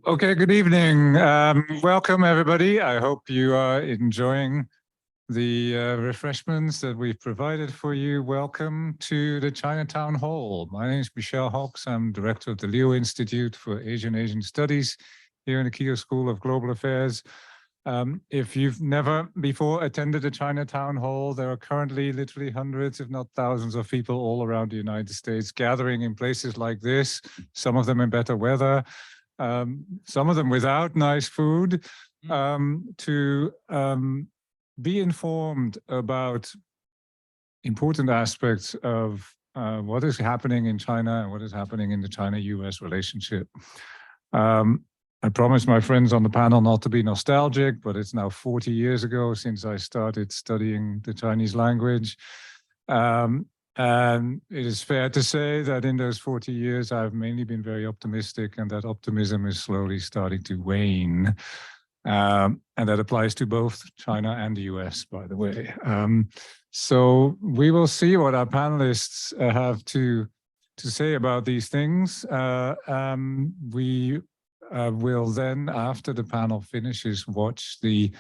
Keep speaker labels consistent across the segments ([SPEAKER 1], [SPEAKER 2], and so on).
[SPEAKER 1] Okay, good evening. Welcome, everybody. I hope you are enjoying the refreshments that we've provided for you. Welcome to the Chinatown Hall. My name is Michel Hockx. I'm director of the Liu Institute for Asian Studies here in the Keele School of Global Affairs. If you've never before attended the Chinatown Hall, there are currently literally hundreds, if not thousands of people all around the United States gathering in places like this, some of them in better weather, some of them without nice food, to be informed about important aspects of what is happening in China and what is happening in the China-US relationship. I promised my friends on the panel not to be nostalgic, but it's now 40 years ago since I started studying the Chinese language. And it is fair to say that in those 40 years, I've mainly been very optimistic, and that optimism is slowly starting to wane. And that applies to both China and the US, by the way. So we will see what our panelists have to say about these things. We will then, after the panel finishes, watch the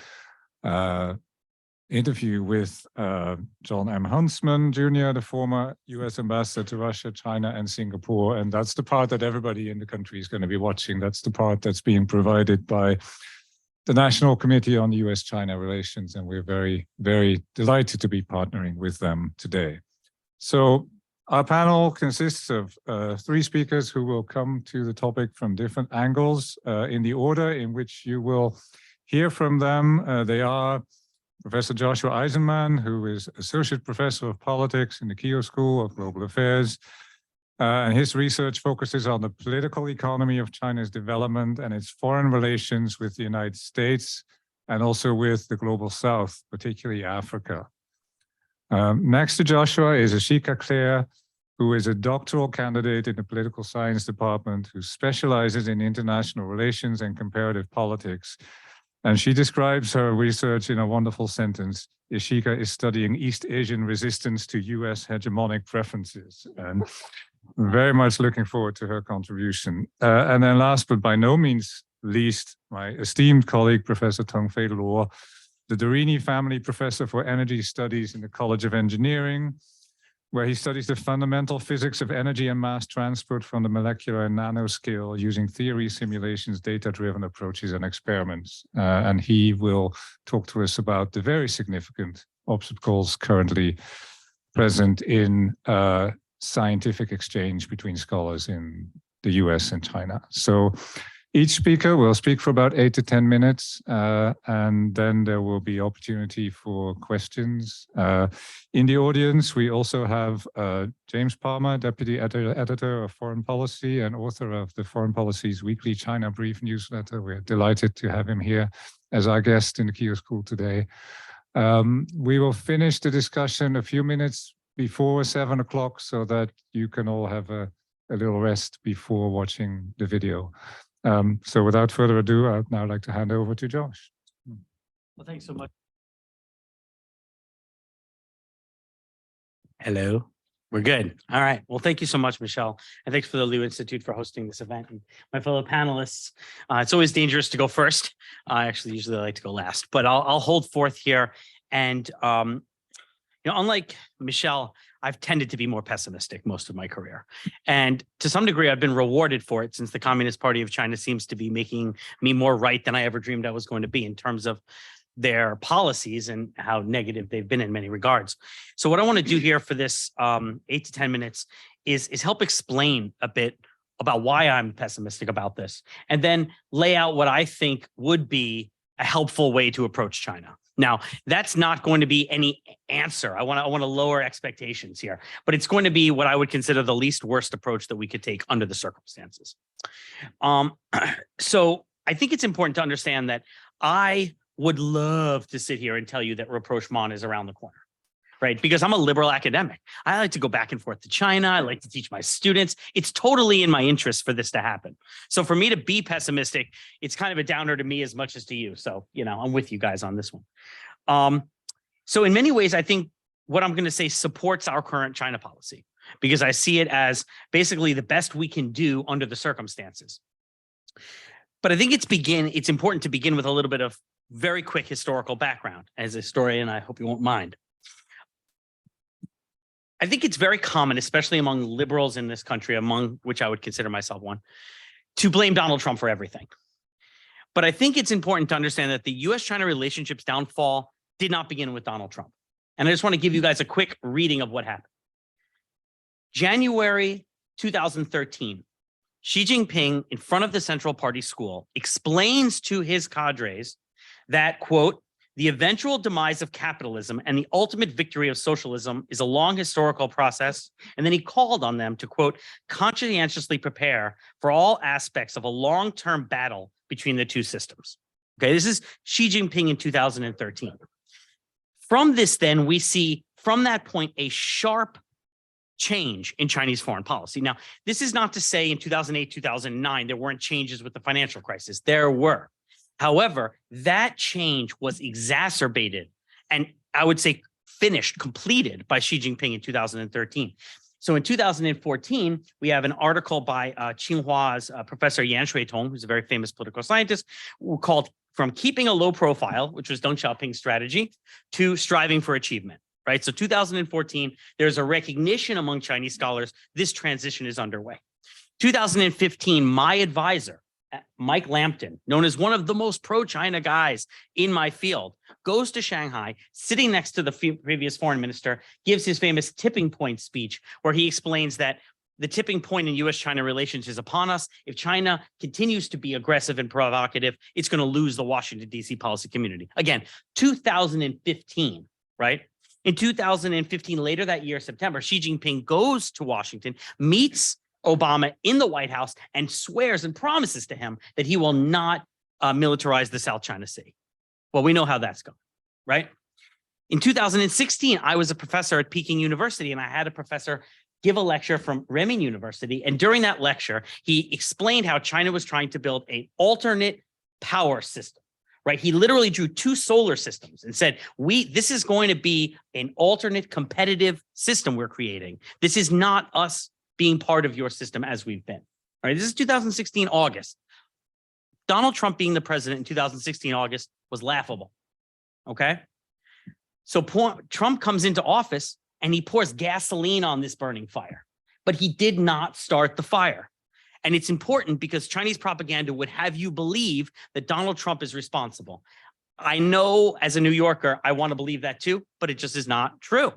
[SPEAKER 1] interview with Jon M. Huntsman, Jr., the former US ambassador to Russia, China, and Singapore. And that's the part that everybody in the country is going to be watching. That's the part that's being provided by the National Committee on U.S. China Relations. And we're very, very delighted to be partnering with them today. So our panel consists of three speakers who will come to the topic from different angles in the order in which you will hear from them. They are Professor Joshua Eisenman, who is Associate Professor of Politics in the Keele School of Global Affairs. And his research focuses on the political economy of China's development and its foreign relations with the United States and also with the Global South, particularly Africa. Next to Joshua is Isheika Cleare, who is a doctoral candidate in the political science department who specializes in international relations and comparative politics. And she describes her research in a wonderful sentence. Isheika is studying East Asian resistance to US hegemonic preferences. And very much looking forward to her contribution. And then last but by no means least, my esteemed colleague, Professor Tengfei Luo, the Dorini Family Professor for Energy Studies in the College of Engineering, where he studies the fundamental physics of energy and mass transport from the molecular and nanoscale using theory, simulations, data-driven approaches, and experiments. And he will talk to us about the very significant obstacles currently present in scientific exchange between scholars in the US and China. So each speaker will speak for about 8 to 10 minutes, and then there will be opportunity for questions. In the audience, we also have James Palmer, Deputy Editor of Foreign Policy and author of the Foreign Policy's weekly China Brief newsletter. We're delighted to have him here as our guest in the Keele School today. We will finish the discussion a few minutes before 7 o'clock so that you can all have a little rest before watching the video. So without further ado, I'd now like to hand over to Josh.
[SPEAKER 2] Well, thanks so much. Hello, we're good. All right. Well, thank you so much, Michelle. And thanks for the Liu Institute for hosting this event. And my fellow panelists, it's always dangerous to go first. I actually usually like to go last, but I'll hold forth here. And unlike Michelle, I've tended to be more pessimistic most of my career. And to some degree, I've been rewarded for it since the Communist Party of China seems to be making me more right than I ever dreamed I was going to be in terms of their policies and how negative they've been in many regards. So what I want to do here for this 8 to 10 minutes is help explain a bit about why I'm pessimistic about this, and then lay out what I think would be a helpful way to approach China. Now, that's not going to be any answer. I want to lower expectations here, but it's going to be what I would consider the least worst approach that we could take under the circumstances. So I think it's important to understand that I would love to sit here and tell you that rapprochement is around the corner, right? Because I'm a liberal academic. I like to go back and forth to China. I like to teach my students. It's totally in my interest for this to happen. So for me to be pessimistic, it's kind of a downer to me as much as to you. So, I'm with you guys on this one. So in many ways, I think what I'm going to say supports our current China policy, because I see it as basically the best we can do under the circumstances. But I think it's important to begin with a little bit of very quick historical background. As a historian, I hope you won't mind. I think it's very common, especially among liberals in this country, among which I would consider myself one, to blame Donald Trump for everything. But I think it's important to understand that the U.S. China relationship's downfall did not begin with Donald Trump. And I just want to give you guys a quick reading of what happened. January 2013, Xi Jinping, in front of the Central Party School, explains to his cadres that, quote, the eventual demise of capitalism and the ultimate victory of socialism is a long historical process. And then he called on them to, quote, conscientiously prepare for all aspects of a long-term battle between the two systems. Okay, this is Xi Jinping in 2013. From this, then, we see from that point a sharp change in Chinese foreign policy. Now, this is not to say in 2008, 2009, there weren't changes with the financial crisis. There were. However, that change was exacerbated and I would say completed by Xi Jinping in 2013. So in 2014, we have an article by Tsinghua's Professor Yan Shuitong, who's a very famous political scientist, called From Keeping a Low Profile, which was Deng Xiaoping's strategy, to Striving for Achievement, right? So 2014, there's a recognition among Chinese scholars, this transition is underway. 2015, my advisor, Mike Lampton, known as one of the most pro-China guys in my field, goes to Shanghai, sitting next to the previous foreign minister, gives his famous tipping point speech, where he explains that the tipping point in U.S. China relations is upon us. If China continues to be aggressive and provocative, it's going to lose the Washington, D.C. policy community. Again, 2015, right? In 2015, later that year, September, Xi Jinping goes to Washington, meets Obama in the White House and swears and promises to him that he will not militarize the South China Sea. Well, we know how that's going, right? In 2016, I was a professor at Peking University and I had a professor give a lecture from Renmin University. And during that lecture, he explained how China was trying to build an alternate power system, right? He literally drew two solar systems and said, this is going to be an alternate competitive system we're creating. This is not us being part of your system as we've been. All right, this is 2016 August. Donald Trump being the president in 2016 August was laughable. Okay, so Trump comes into office and he pours gasoline on this burning fire, but he did not start the fire. And it's important because Chinese propaganda would have you believe that Donald Trump is responsible. I know as a New Yorker, I want to believe that too, but it just is not true.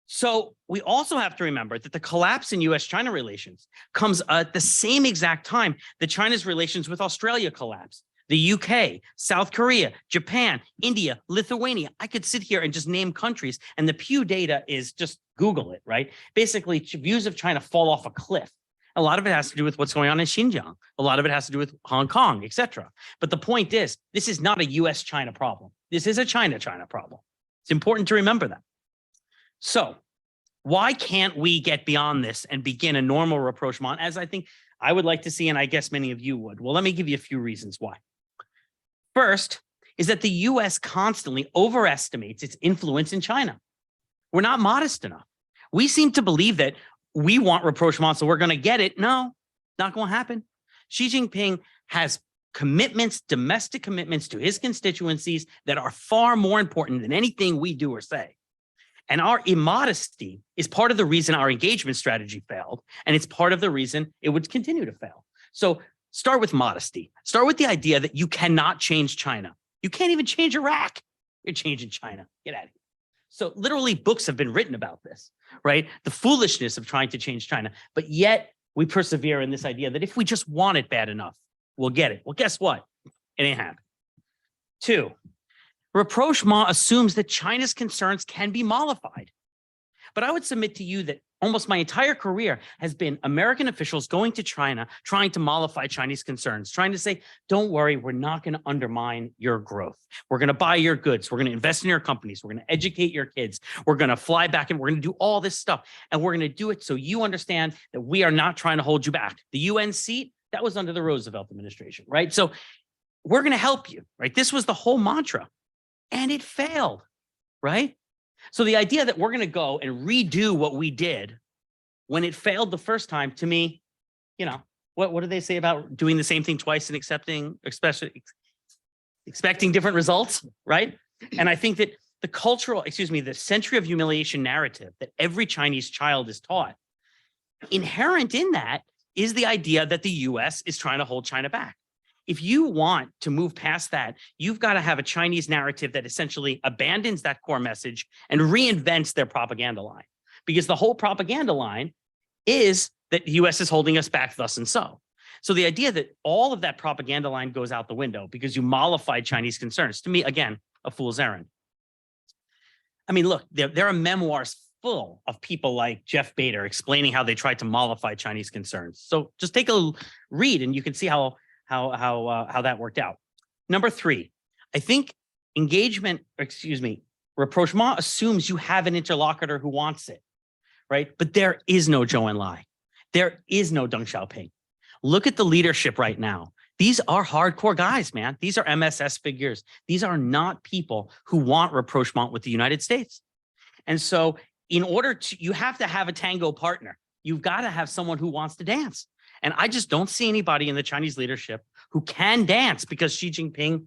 [SPEAKER 2] So we also have to remember that the collapse in U.S. China relations comes at the same exact time that China's relations with Australia collapsed. The UK, South Korea, Japan, India, Lithuania. I could sit here and just name countries, and the Pew data is just Google it, right? Basically, views of China fall off a cliff. A lot of it has to do with what's going on in Xinjiang. A lot of it has to do with Hong Kong, etc. But the point is, this is not a U.S.-China problem. This is a China-China problem. It's important to remember that. So why can't we get beyond this and begin a normal rapprochement, as I think I would like to see, and I guess many of you would? Well, let me give you a few reasons why. First is that the U.S. constantly overestimates its influence in China. We're not modest enough. We seem to believe that we want rapprochement, so we're going to get it. No, not going to happen. Xi Jinping has commitments, domestic commitments to his constituencies that are far more important than anything we do or say. And our immodesty is part of the reason our engagement strategy failed, and it's part of the reason it would continue to fail. So start with modesty. Start with the idea that you cannot change China. You can't even change Iraq. You're changing China. Get out of here. So literally books have been written about this, right? The foolishness of trying to change China, but yet we persevere in this idea that if we just want it bad enough, we'll get it. Well, guess what? It ain't happening. 2, rapprochement assumes that China's concerns can be mollified. But I would submit to you that almost my entire career has been American officials going to China, trying to mollify Chinese concerns, trying to say, don't worry, we're not going to undermine your growth. We're going to buy your goods. We're going to invest in your companies. We're going to educate your kids. We're going to fly back and we're going to do all this stuff. And we're going to do it so you understand that we are not trying to hold you back. The UN seat, that was under the Roosevelt administration, right? So we're going to help you, right? This was the whole mantra. And it failed, right? So the idea that we're going to go and redo what we did when it failed the first time, to me, you know, what do they say about doing the same thing twice and expecting different results, right? And I think that the century of humiliation narrative that every Chinese child is taught, inherent in that is the idea that the US is trying to hold China back. If you want to move past that, you've got to have a Chinese narrative that essentially abandons that core message and reinvents their propaganda line. Because the whole propaganda line is that the US is holding us back thus and so. So the idea that all of that propaganda line goes out the window because you mollified Chinese concerns, to me, again, a fool's errand. I mean, look, there are memoirs full of people like Jeff Bader explaining how they tried to mollify Chinese concerns. So just take a read and you can see how that worked out. Number 3, I think rapprochement assumes you have an interlocutor who wants it, right? But there is no Zhou Enlai. There is no Deng Xiaoping. Look at the leadership right now. These are hardcore guys, man. These are MSS figures. These are not people who want rapprochement with the United States. And so in order to, you have to have a tango partner. You've got to have someone who wants to dance. And I just don't see anybody in the Chinese leadership who can dance because Xi Jinping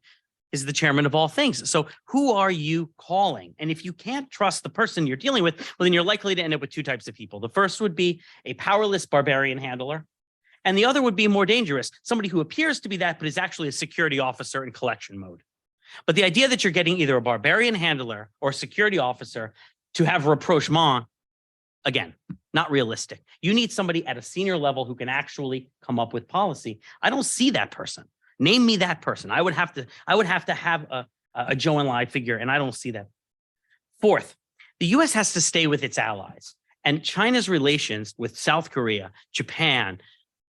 [SPEAKER 2] is the chairman of all things. So who are you calling? And if you can't trust the person you're dealing with, well, then you're likely to end up with 2 types of people. The first would be a powerless barbarian handler. And the other would be more dangerous, somebody who appears to be that, but is actually a security officer in collection mode. But the idea that you're getting either a barbarian handler or a security officer to have rapprochement, again, not realistic. You need somebody at a senior level who can actually come up with policy. I don't see that person. Name me that person. I would have to have a Zhou Enlai figure, and I don't see that. Fourth, the US has to stay with its allies, and China's relations with South Korea, Japan,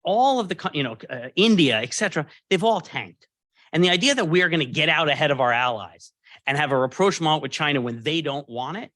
[SPEAKER 2] all of the, India, et cetera, they've all tanked. And the idea that we are going to get out ahead of our allies and have a rapprochement with China when they don't want it,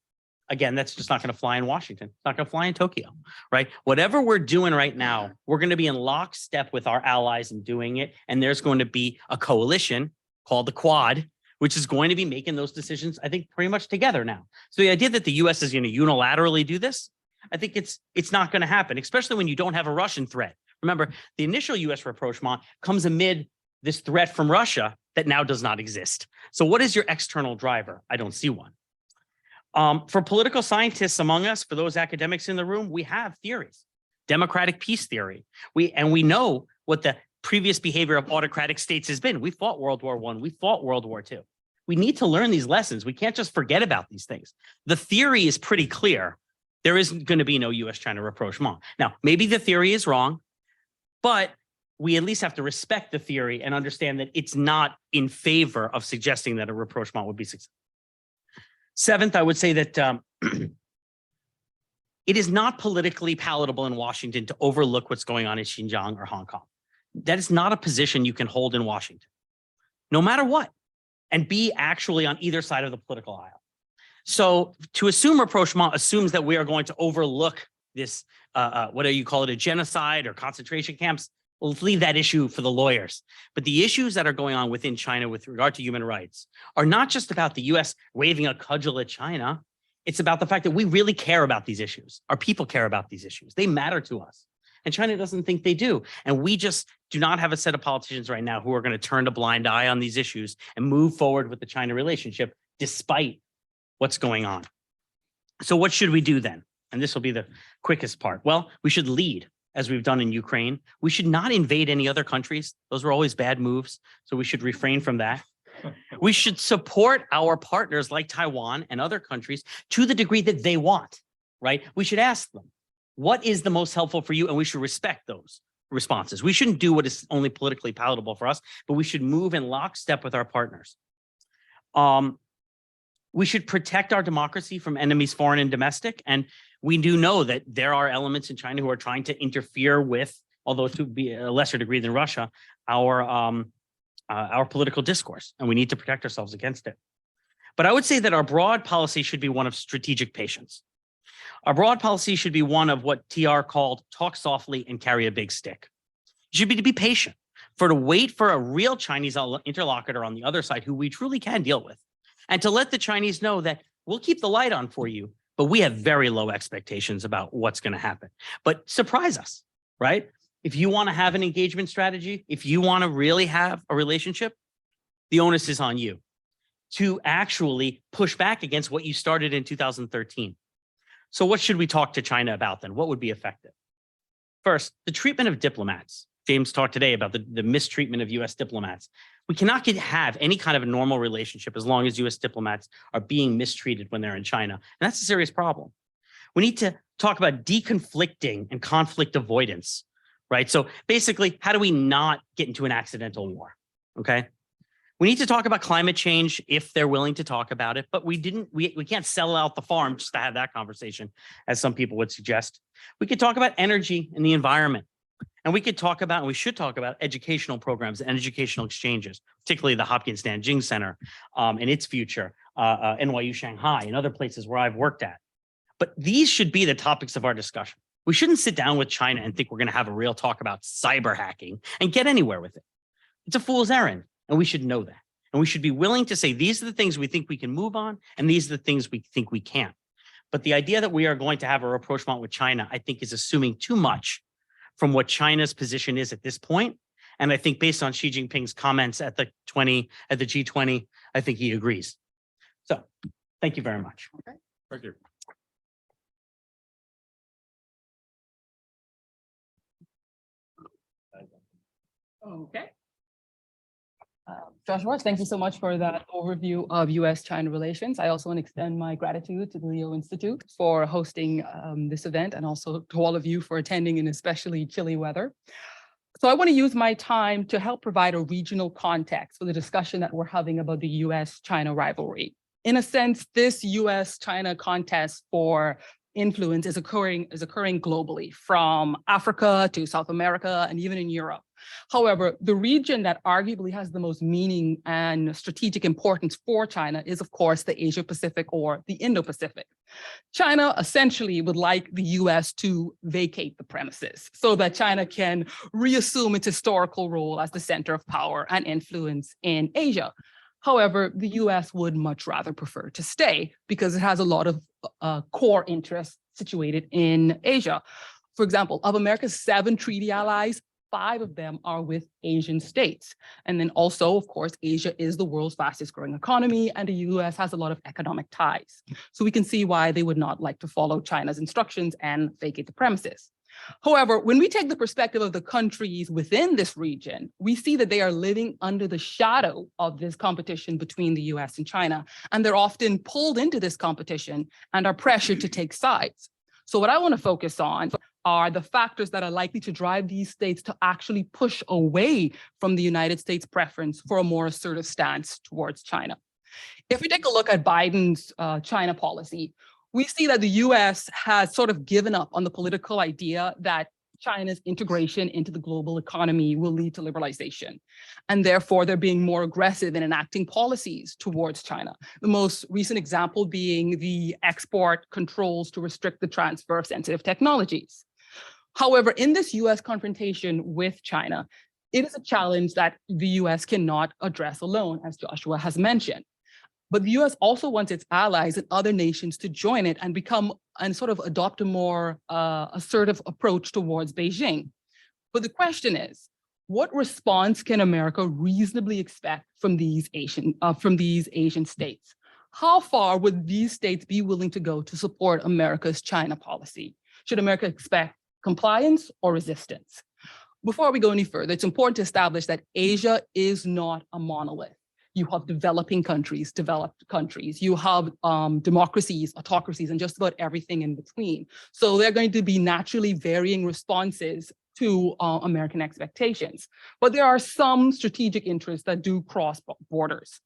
[SPEAKER 2] again, that's just not going to fly in Washington. It's not going to fly in Tokyo, right? Whatever we're doing right now, we're going to be in lockstep with our allies in doing it. And there's going to be a coalition called the Quad, which is going to be making those decisions, I think, pretty much together now. So the idea that the US is going to unilaterally do this, I think it's not going to happen, especially when you don't have a Russian threat. Remember, the initial US rapprochement comes amid this threat from Russia that now does not exist. So what is your external driver? I don't see one. For political scientists among us, for those academics in the room, we have theories. Democratic peace theory. We know what the previous behavior of autocratic states has been. We fought World War I. We fought World War II. We need to learn these lessons. We can't just forget about these things. The theory is pretty clear. There isn't going to be no U.S. China rapprochement. Now, maybe the theory is wrong, but we at least have to respect the theory and understand that it's not in favor of suggesting that a rapprochement would be successful. Seventh, I would say that it is not politically palatable in Washington to overlook what's going on in Xinjiang or Hong Kong. That is not a position you can hold in Washington, no matter what, and be actually on either side of the political aisle. So to assume rapprochement assumes that we are going to overlook this, whether you call it a genocide or concentration camps. We'll leave that issue for the lawyers. But the issues that are going on within China with regard to human rights are not just about the US waving a cudgel at China. It's about the fact that we really care about these issues. Our people care about these issues. They matter to us. And China doesn't think they do. And we just do not have a set of politicians right now who are going to turn a blind eye on these issues and move forward with the China relationship despite what's going on. So what should we do then? And this will be the quickest part. Well, we should lead, as we've done in Ukraine. We should not invade any other countries. Those were always bad moves. So we should refrain from that. We should support our partners like Taiwan and other countries to the degree that they want, right? We should ask them, what is the most helpful for you? And we should respect those responses. We shouldn't do what is only politically palatable for us, but we should move in lockstep with our partners. We should protect our democracy from enemies, foreign and domestic. And we do know that there are elements in China who are trying to interfere with, although to be a lesser degree than Russia, our political discourse, and we need to protect ourselves against it. But I would say that our broad policy should be one of strategic patience. Our broad policy should be one of what TR called talk softly and carry a big stick. It should be to be patient, to wait for a real Chinese interlocutor on the other side who we truly can deal with, and to let the Chinese know that we'll keep the light on for you, but we have very low expectations about what's going to happen. But surprise us, right? If you want to have an engagement strategy, if you want to really have a relationship, the onus is on you to actually push back against what you started in 2013. So what should we talk to China about then? What would be effective? First, the treatment of diplomats. James talked today about the mistreatment of U.S. diplomats. We cannot have any kind of a normal relationship as long as U.S. diplomats are being mistreated when they're in China. And that's a serious problem. We need to talk about deconflicting and conflict avoidance, right? So basically, how do we not get into an accidental war, okay? We need to talk about climate change if they're willing to talk about it, but we can't sell out the farm just to have that conversation, as some people would suggest. We could talk about energy and the environment. And we could talk about, and we should talk about educational programs and educational exchanges, particularly the Hopkins Nanjing Center and its future, NYU Shanghai and other places where I've worked at. But these should be the topics of our discussion. We shouldn't sit down with China and think we're going to have a real talk about cyber hacking and get anywhere with it. It's a fool's errand, and we should know that. And we should be willing to say, these are the things we think we can move on, and these are the things we think we can't. But the idea that we are going to have a rapprochement with China, I think, is assuming too much from what China's position is at this point. And I think based on Xi Jinping's comments at the G20, I think he agrees. So thank you very much.
[SPEAKER 1] Okay. Thank you.
[SPEAKER 3] Okay. Joshua, thank you so much for that overview of U.S. China relations. I also want to extend my gratitude to the Liu Institute for hosting this event, and also to all of you for attending in especially chilly weather. So I want to use my time to help provide a regional context for the discussion that we're having about the U.S.-China rivalry. In a sense, this U.S.-China contest for influence is occurring globally, from Africa to South America and even in Europe. However, the region that arguably has the most meaning and strategic importance for China is, of course, the Asia-Pacific or the Indo-Pacific. China essentially would like the US to vacate the premises so that China can reassume its historical role as the center of power and influence in Asia. However, the US would much rather prefer to stay because it has a lot of core interests situated in Asia. For example, of America's 7 treaty allies, 5 of them are with Asian states. And then also, of course, Asia is the world's fastest growing economy, and the US has a lot of economic ties. So we can see why they would not like to follow China's instructions and vacate the premises. However, when we take the perspective of the countries within this region, we see that they are living under the shadow of this competition between the US and China, and they're often pulled into this competition and are pressured to take sides. So what I want to focus on are the factors that are likely to drive these states to actually push away from the United States' preference for a more assertive stance towards China. If we take a look at Biden's China policy, we see that the US has sort of given up on the political idea that China's integration into the global economy will lead to liberalization. And therefore, they're being more aggressive in enacting policies towards China. The most recent example being the export controls to restrict the transfer of sensitive technologies. However, in this US confrontation with China, it is a challenge that the US cannot address alone, as Joshua has mentioned. But the US also wants its allies and other nations to join it and sort of adopt a more assertive approach towards Beijing. But the question is, what response can America reasonably expect from these Asian states? How far would these states be willing to go to support America's China policy? Should America expect compliance or resistance? Before we go any further, it's important to establish that Asia is not a monolith. You have developing countries, developed countries. You have democracies, autocracies, and just about everything in between. So there are going to be naturally varying responses to American expectations. But there are some strategic interests that do cross borders.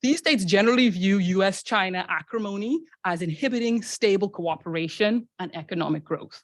[SPEAKER 3] These states generally view US-China acrimony as inhibiting stable cooperation and economic growth.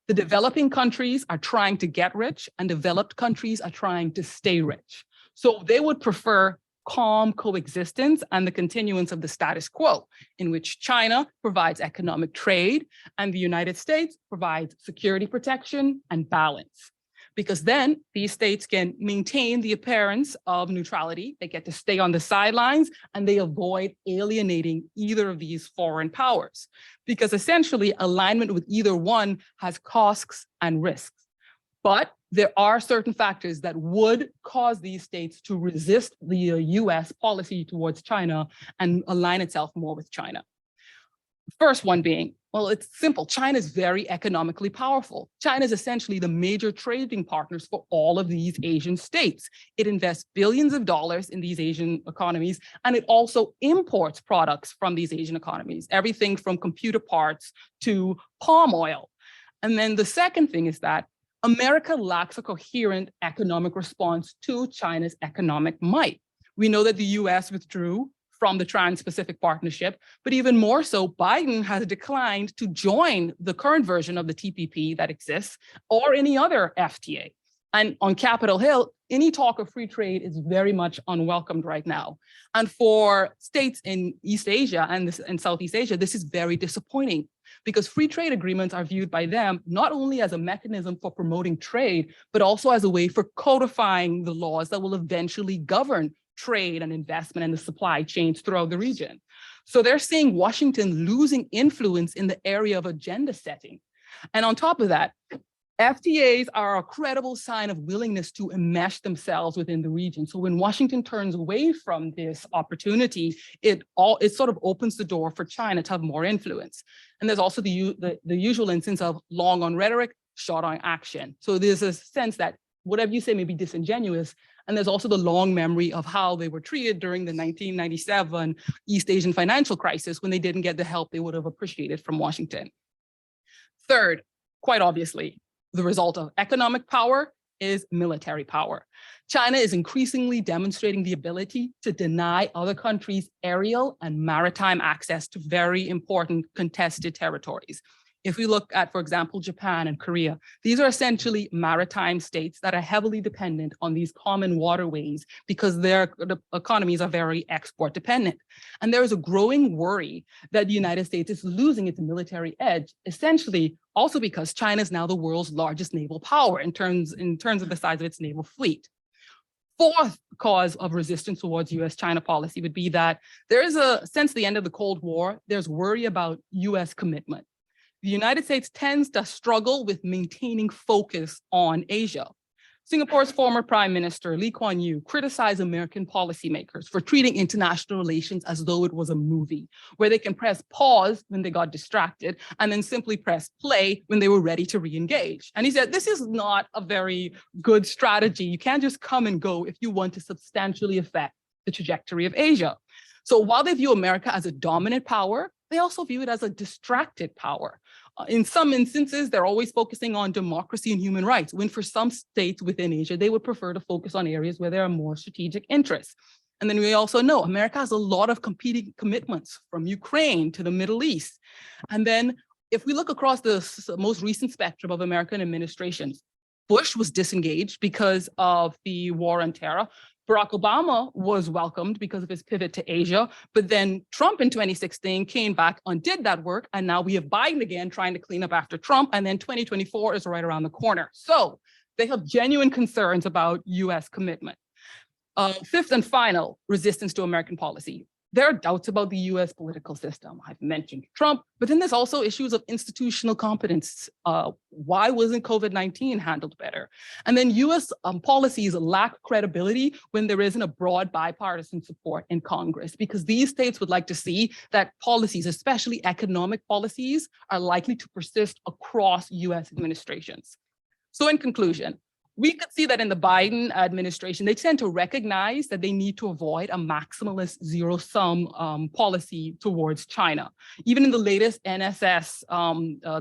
[SPEAKER 3] The developing countries are trying to get rich, and developed countries are trying to stay rich. So they would prefer calm coexistence and the continuance of the status quo, in which China provides economic trade and the United States provides security protection and balance. Because then these states can maintain the appearance of neutrality, they get to stay on the sidelines, and they avoid alienating either of these foreign powers. Because essentially alignment with either one has costs and risks. But there are certain factors that would cause these states to resist the US policy towards China and align itself more with China. First one being, well, it's simple. China is very economically powerful. China is essentially the major trading partners for all of these Asian states. It invests billions of dollars in these Asian economies, and it also imports products from these Asian economies, everything from computer parts to palm oil. And then the second thing is that America lacks a coherent economic response to China's economic might. We know that the US withdrew from the Trans-Pacific Partnership, but even more so, Biden has declined to join the current version of the TPP that exists or any other FTA. And on Capitol Hill, any talk of free trade is very much unwelcomed right now. And for states in East Asia and Southeast Asia, this is very disappointing because free trade agreements are viewed by them not only as a mechanism for promoting trade, but also as a way for codifying the laws that will eventually govern trade and investment and the supply chains throughout the region. So they're seeing Washington losing influence in the area of agenda setting. And on top of that, FTAs are a credible sign of willingness to enmesh themselves within the region. So when Washington turns away from this opportunity, it sort of opens the door for China to have more influence. And there's also the usual instance of long on rhetoric, short on action. So there's a sense that whatever you say may be disingenuous. And there's also the long memory of how they were treated during the 1997 East Asian financial crisis when they didn't get the help they would have appreciated from Washington. Third, quite obviously, the result of economic power is military power. China is increasingly demonstrating the ability to deny other countries aerial and maritime access to very important contested territories. If we look at, for example, Japan and Korea, these are essentially maritime states that are heavily dependent on these common waterways because their economies are very export dependent. And there is a growing worry that the United States is losing its military edge, essentially also because China is now the world's largest naval power in terms of the size of its naval fleet. Fourth cause of resistance towards U.S.-China policy would be that there is since the end of the Cold War, there's worry about U.S. commitment. The United States tends to struggle with maintaining focus on Asia. Singapore's former Prime Minister, Lee Kuan Yew, criticized American policymakers for treating international relations as though it was a movie, where they can press pause when they got distracted and then simply press play when they were ready to re-engage. And he said, this is not a very good strategy. You can't just come and go if you want to substantially affect the trajectory of Asia. So while they view America as a dominant power, they also view it as a distracted power. In some instances, they're always focusing on democracy and human rights, when for some states within Asia, they would prefer to focus on areas where there are more strategic interests. And then we also know America has a lot of competing commitments from Ukraine to the Middle East. And then if we look across the most recent spectrum of American administrations, Bush was disengaged because of the war on terror. Barack Obama was welcomed because of his pivot to Asia, but then Trump in 2016 came back, undid that work, and now we have Biden again trying to clean up after Trump, and then 2024 is right around the corner. So they have genuine concerns about US commitment. Fifth and final, resistance to American policy. There are doubts about the US political system. I've mentioned Trump, but then there's also issues of institutional competence. Why wasn't COVID-19 handled better? And then US policies lack credibility when there isn't a broad bipartisan support in Congress, because these states would like to see that policies, especially economic policies, are likely to persist across US administrations. So in conclusion, we could see that in the Biden administration, they tend to recognize that they need to avoid a maximalist zero-sum policy towards China. Even in the latest NSS,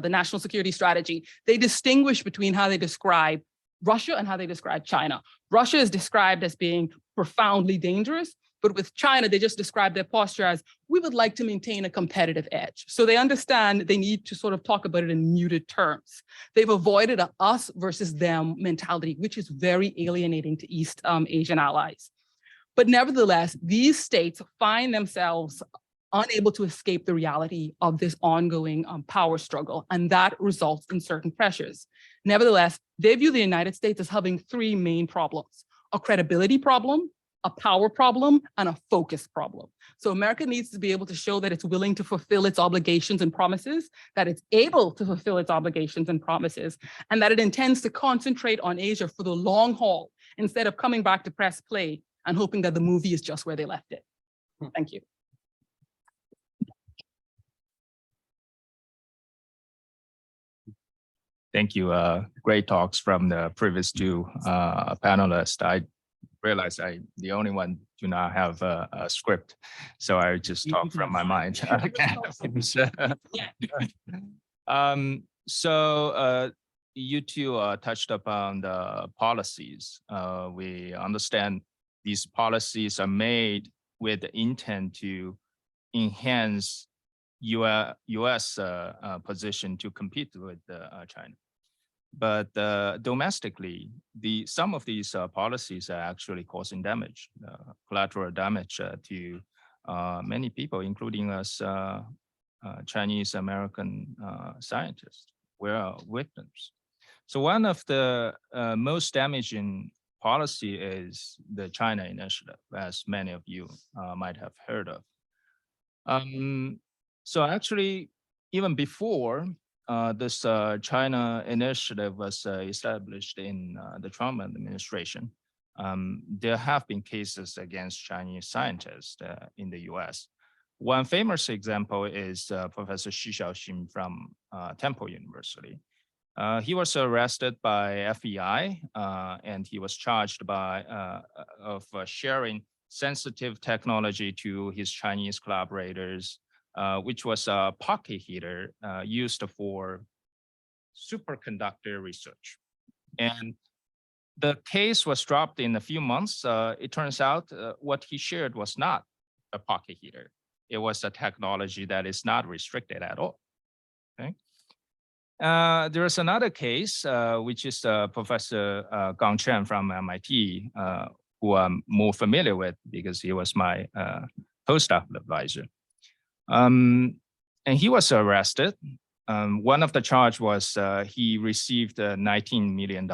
[SPEAKER 3] the National Security Strategy, they distinguish between how they describe Russia and how they describe China. Russia is described as being profoundly dangerous, but with China, they just describe their posture as, we would like to maintain a competitive edge. So they understand they need to sort of talk about it in muted terms. They've avoided a us versus them mentality, which is very alienating to East Asian allies. But nevertheless, these states find themselves unable to escape the reality of this ongoing power struggle, and that results in certain pressures. Nevertheless, they view the United States as having three main problems: a credibility problem, a power problem and a focus problem. So America needs to be able to show that it's willing to fulfill its obligations and promises, that it's able to fulfill its obligations and promises, and that it intends to concentrate on Asia for the long haul instead of coming back to press play and hoping that the movie is just where they left it. Thank you.
[SPEAKER 4] Thank you. Great talks from the previous two panelists. I realized the only one do not have a script, so I just talk from my mind. So you two touched upon the policies. We understand these policies are made with the intent to enhance U.S. position to compete with China. But domestically, some of these policies are actually causing damage, collateral damage to many people, including us Chinese American scientists. We're victims. So one of the most damaging policy is the China Initiative, as many of you might have heard of. So actually, even before this China Initiative was established in the Trump administration, there have been cases against Chinese scientists in the US. One famous example is Professor Xu Xiaoxin from Temple University. He was arrested by FBI and he was charged of sharing sensitive technology to his Chinese collaborators, which was a pocket heater used for superconductor research. And the case was dropped in a few months. It turns out what he shared was not a pocket heater. It was a technology that is not restricted at all. Okay. There is another case, which is Professor Gang Chen from MIT, who I'm more familiar with because he was my postdoc advisor. And he was arrested. One of the charge was he received $19 million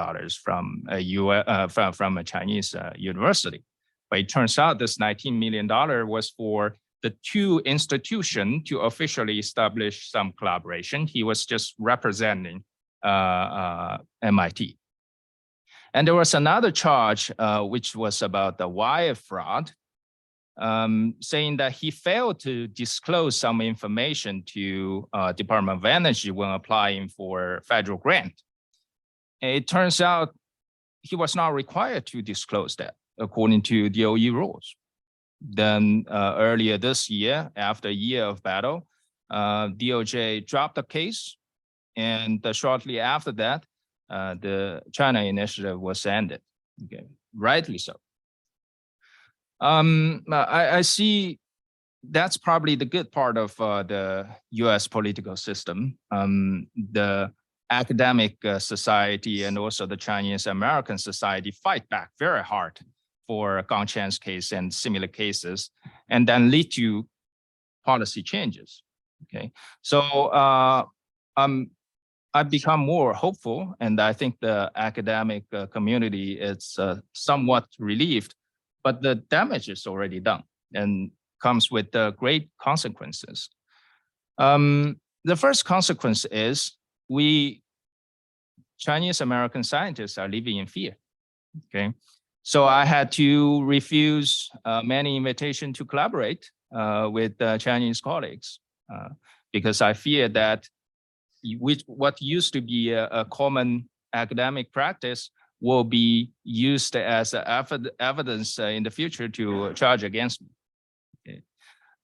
[SPEAKER 4] from a Chinese university. But it turns out this $19 million was for the two institutions to officially establish some collaboration. He was just representing MIT. And there was another charge, which was about the wire fraud, saying that he failed to disclose some information to Department of Energy when applying for federal grant. And it turns out he was not required to disclose that according to DOE rules. Then earlier this year, after a year of battle, DOJ dropped the case, and shortly after that, the China Initiative was ended. Okay, rightly so. I see that's probably the good part of the US political system. The academic society and also the Chinese American society fight back very hard for Gang Chen's case and similar cases, and then lead to policy changes. Okay, so I've become more hopeful, and I think the academic community is somewhat relieved, but the damage is already done and comes with great consequences. The first consequence is we Chinese American scientists are living in fear. Okay, so I had to refuse many invitations to collaborate with Chinese colleagues because I fear that what used to be a common academic practice will be used as evidence in the future to charge against me. Okay.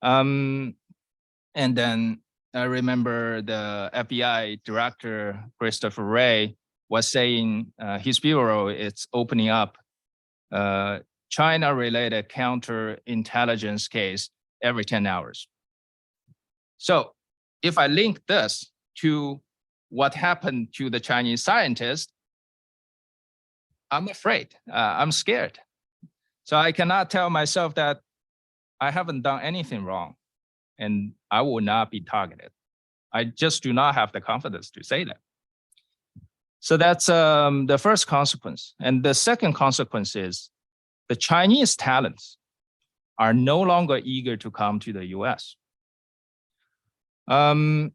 [SPEAKER 4] And then I remember the FBI director, Christopher Wray, was saying his bureau is opening up China-related counterintelligence case every 10 hours. So if I link this to what happened to the Chinese scientists, I'm afraid, I'm scared. So I cannot tell myself that I haven't done anything wrong and I will not be targeted. I just do not have the confidence to say that. So that's the first consequence. And the second consequence is the Chinese talents are no longer eager to come to the US. The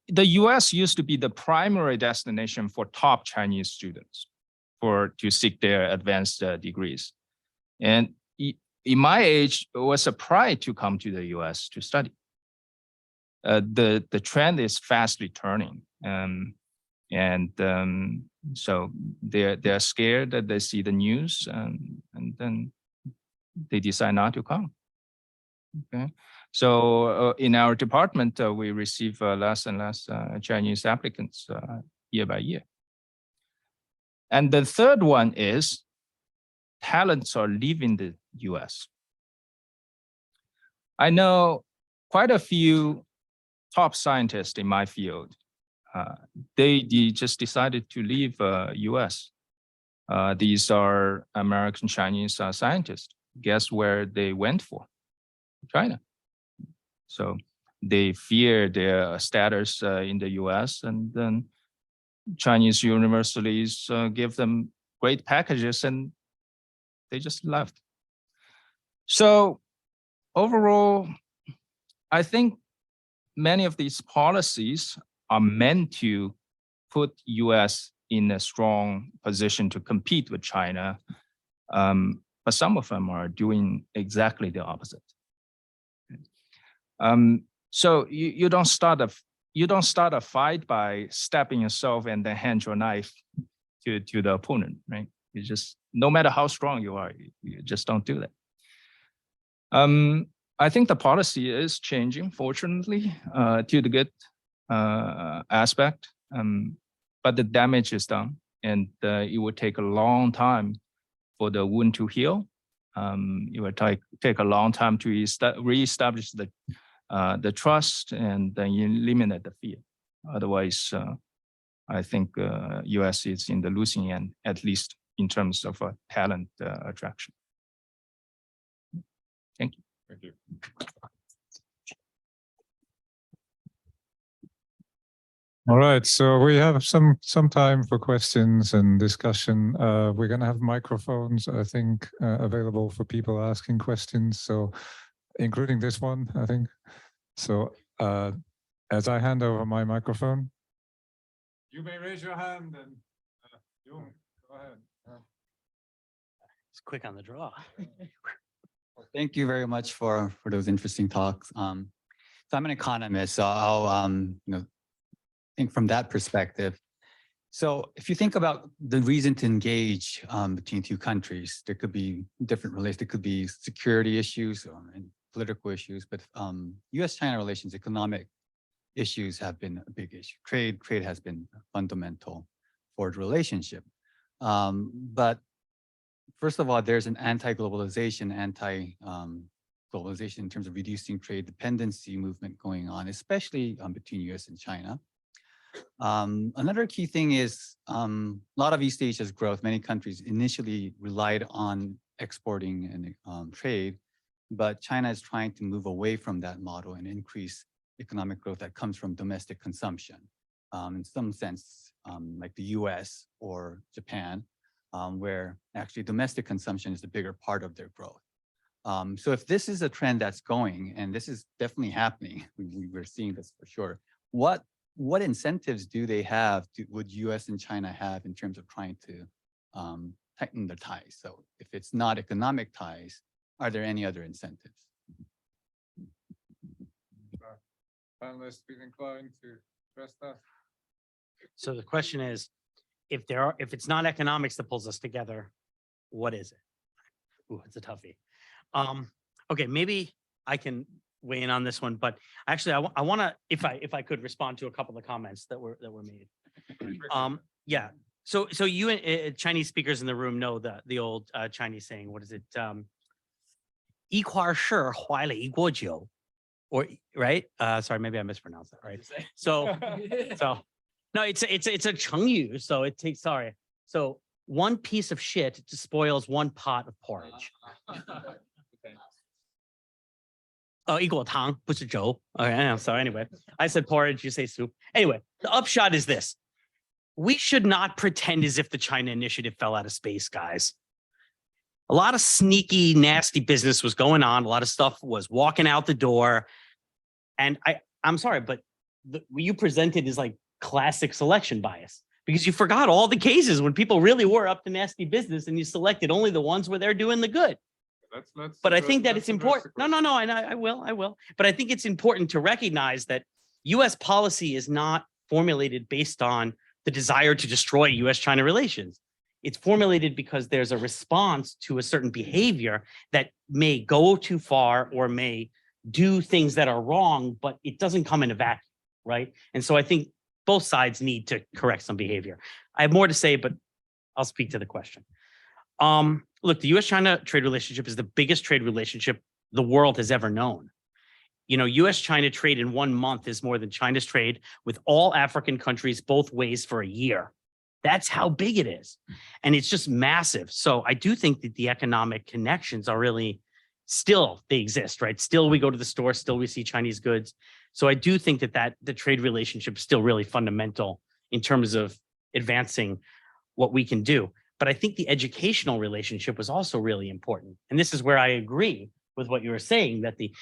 [SPEAKER 4] US used to be the primary destination for top Chinese students to seek their advanced degrees. And in my age, it was a pride to come to the US to study. The trend is fastly turning. So they're scared that they see the news and then they decide not to come. Okay, so in our department, we receive less and less Chinese applicants year by year. And the third one is talents are leaving the US. I know quite a few top scientists in my field. They just decided to leave US. These are American Chinese scientists. Guess where they went for? China. So they fear their status in the US, and then Chinese universities give them great packages and they just left. So overall, I think many of these policies are meant to put US in a strong position to compete with China. But some of them are doing exactly the opposite. So you don't start a fight by stabbing yourself and then hand your knife to the opponent, right? You just, no matter how strong you are, you just don't do that. I think the policy is changing, fortunately, to the good aspect, but the damage is done, and it would take a long time for the wound to heal. It would take a long time to reestablish the trust and then eliminate the fear. Otherwise, I think US is in the losing end, at least in terms of talent attraction. Thank you.
[SPEAKER 1] Thank you. All right, so we have some time for questions and discussion. We're going to have microphones, I think, available for people asking questions. So, including this one, I think. So, as I hand over my microphone, you may raise your hand and Jung, go ahead.
[SPEAKER 2] It's quick on the draw.
[SPEAKER 5] Well, thank you very much for those interesting talks. So I'm an economist, so I'll think from that perspective. So if you think about the reason to engage between two countries, there could be different relations. There could be security issues and political issues, but U.S. China relations, economic issues have been a big issue. Trade has been fundamental for the relationship. But first of all, there's an anti-globalization, globalization in terms of reducing trade dependency movement going on, especially between U.S. and China. Another key thing is a lot of East Asia's growth. Many countries initially relied on exporting and trade, but China is trying to move away from that model and increase economic growth that comes from domestic consumption. In some sense, like the US or Japan, where actually domestic consumption is the bigger part of their growth. So if this is a trend that's going, and this is definitely happening, we're seeing this for sure, what incentives do they have, would US and China have in terms of trying to tighten their ties? So if it's not economic ties, are there any other incentives?
[SPEAKER 1] Panelists be inclined to address that.
[SPEAKER 2] So the question is, if it's not economics that pulls us together, what is it? Ooh, it's a toughie. Okay, maybe I can weigh in on this one, but actually I want to, if I could respond to a couple of comments that were made. Yeah. So you Chinese speakers in the room know the old Chinese saying, what is it? 一块事怀了一锅酒, or right? Sorry, maybe I mispronounced that, right? So no, it's a 成语, so it takes, sorry. So one piece of shit spoils one pot of porridge. Oh, 一锅汤, 不是粥. Okay, I'm sorry. Anyway, I said porridge, you say soup. Anyway, the upshot is this. We should not pretend as if the China initiative fell out of space, guys. a lot of sneaky, nasty business was going on. A lot of stuff was walking out the door. And I'm sorry, but what you presented is like classic selection bias, because you forgot all the cases when people really were up to nasty business and you selected only the ones where they're doing the good. But I think that it's important. No, and I will. But I think it's important to recognize that U.S. policy is not formulated based on the desire to destroy U.S. China relations. It's formulated because there's a response to a certain behavior that may go too far or may do things that are wrong, but it doesn't come in a vacuum, right? And so I think both sides need to correct some behavior. I have more to say, but I'll speak to the question. Look, the U.S.-China trade relationship is the biggest trade relationship the world has ever known. You know, U.S.-China trade in 1 month is more than China's trade with all African countries both ways for a year. That's how big it is. And it's just massive. So I do think that the economic connections are really they exist, right? Still, we go to the store, still we see Chinese goods. So I do think that the trade relationship is still really fundamental in terms of advancing what we can do. But I think the educational relationship was also really important. And this is where I agree with what you were saying, that the